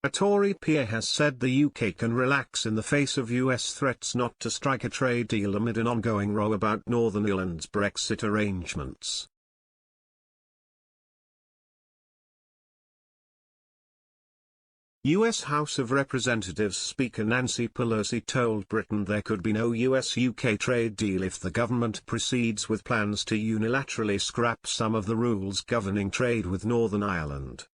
A Tory peer has said the UK can relax in the face of US threats not to strike a trade deal amid an ongoing row about Northern Ireland's Brexit arrangements. U.S. House of Representatives Speaker Nancy Pelosi told Britain there could be no US-UK trade deal if the government proceeds with plans to unilaterally scrap some of the rules governing trade with Northern Ireland.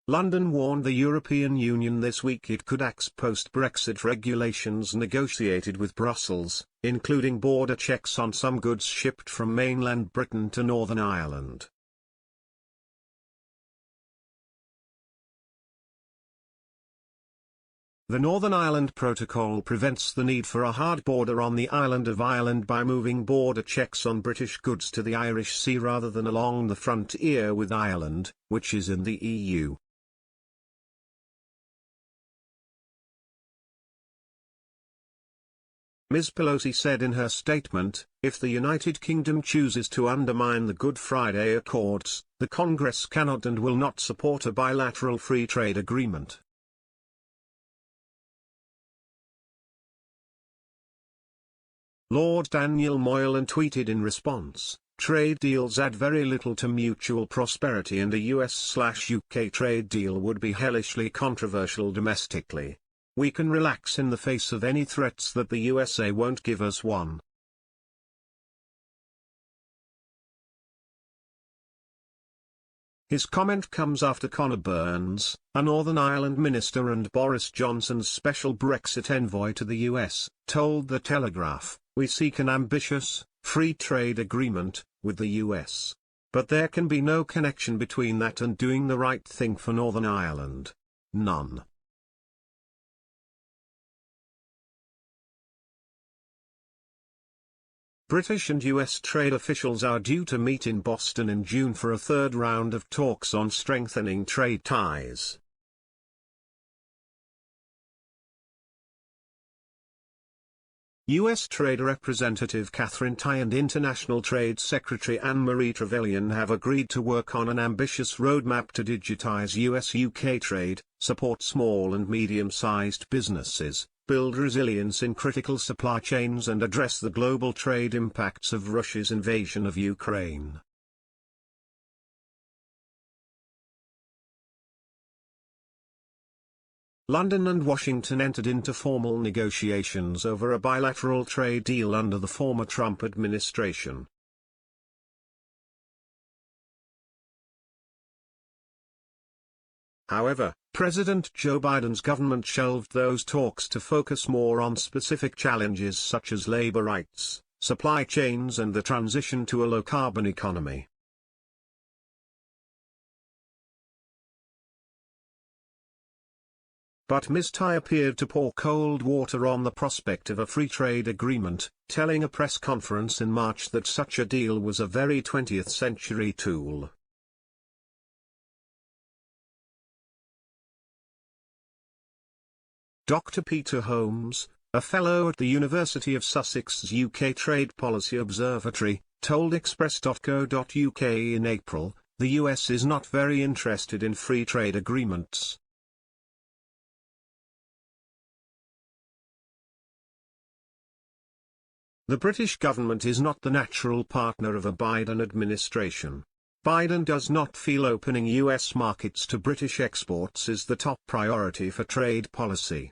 London warned the European Union this week it could axe post-Brexit regulations negotiated with Brussels, including border checks on some goods shipped from mainland Britain to Northern Ireland. The Northern Ireland Protocol prevents the need for a hard border on the island of Ireland by moving border checks on British goods to the Irish Sea rather than along the frontier with Ireland, which is in the EU. Ms. Pelosi said in her statement, if the United Kingdom chooses to undermine the Good Friday Accords, the Congress cannot and will not support a bilateral free trade agreement. Lord Daniel Moylan tweeted in response, trade deals add very little to mutual prosperity and a US/UK trade deal would be hellishly controversial domestically. We can relax in the face of any threats that the USA won't give us one. His comment comes after Conor Burns, a Northern Ireland minister and Boris Johnson's special Brexit envoy to the US, told The Telegraph, we seek an ambitious, free trade agreement, with the US. But there can be no connection between that and doing the right thing for Northern Ireland. None. British and US trade officials are due to meet in Boston in June for a third round of talks on strengthening trade ties. U.S. Trade Representative Catherine Tai and International Trade Secretary Anne-Marie Trevelyan have agreed to work on an ambitious roadmap to digitize US-UK trade, support small and medium-sized businesses, build resilience in critical supply chains and address the global trade impacts of Russia's invasion of Ukraine. London and Washington entered into formal negotiations over a bilateral trade deal under the former Trump administration. However, President Joe Biden's government shelved those talks to focus more on specific challenges such as labor rights, supply chains and the transition to a low-carbon economy. But Ms. Tai appeared to pour cold water on the prospect of a free trade agreement, telling a press conference in March that such a deal was a very 20th century tool. Dr. Peter Holmes, a fellow at the University of Sussex's UK Trade Policy Observatory, told Express.co.uk in April, the US is not very interested in free trade agreements. The British government is not the natural partner of a Biden administration. Biden does not feel opening US markets to British exports is the top priority for trade policy.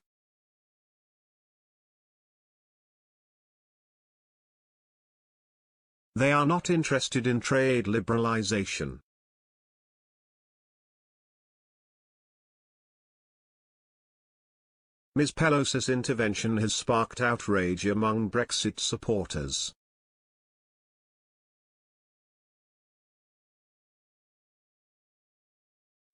They are not interested in trade liberalization. Ms. Pelosi's intervention has sparked outrage among Brexit supporters.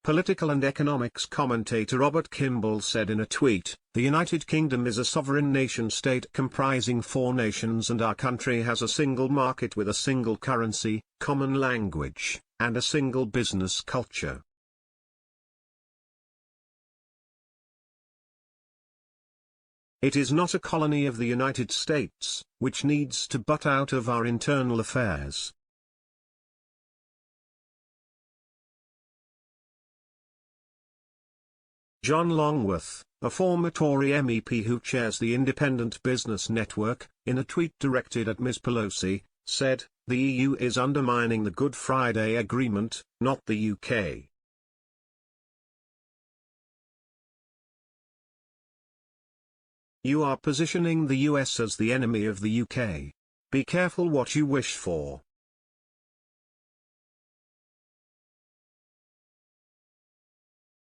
Political and economics commentator Robert Kimball said in a tweet, "The United Kingdom is a sovereign nation-state comprising 4 nations and our country has a single market with a single currency, common language, and a single business culture." It is not a colony of the United States, which needs to butt out of our internal affairs. John Longworth, a former Tory MEP who chairs the Independent Business Network, in a tweet directed at Ms. Pelosi, said, "The EU is undermining the Good Friday Agreement, not the UK." You are positioning the US as the enemy of the UK. Be careful what you wish for.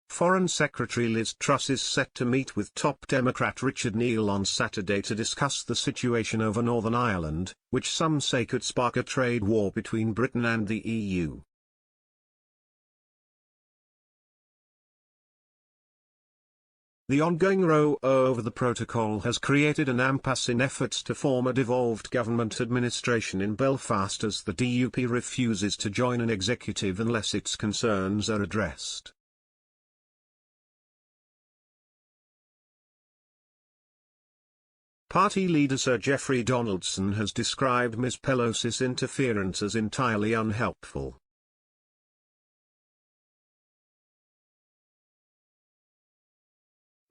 Foreign Secretary Liz Truss is set to meet with top Democrat Richard Neal on Saturday to discuss the situation over Northern Ireland, which some say could spark a trade war between Britain and the EU. The ongoing row over the protocol has created an impasse in efforts to form a devolved government administration in Belfast as the DUP refuses to join an executive unless its concerns are addressed. Party leader Sir Geoffrey Donaldson has described Ms. Pelosi's interference as entirely unhelpful.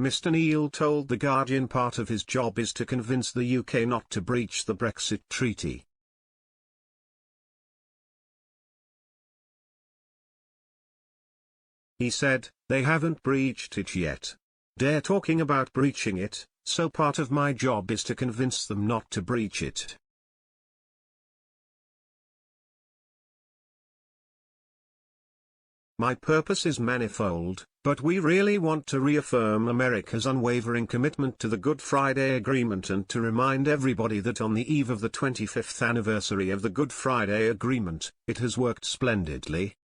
Mr. Neal told The Guardian part of his job is to convince the UK not to breach the Brexit treaty. He said, "They haven't breached it yet. They're talking about breaching it, so part of my job is to convince them not to breach it." My purpose is manifold, but we really want to reaffirm America's unwavering commitment to the Good Friday Agreement and to remind everybody that on the eve of the 25th anniversary of the Good Friday Agreement, it has worked splendidly.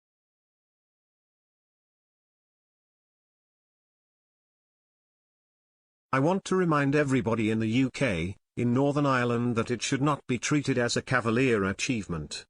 I want to remind everybody in the UK, in Northern Ireland, that it should not be treated as a cavalier achievement.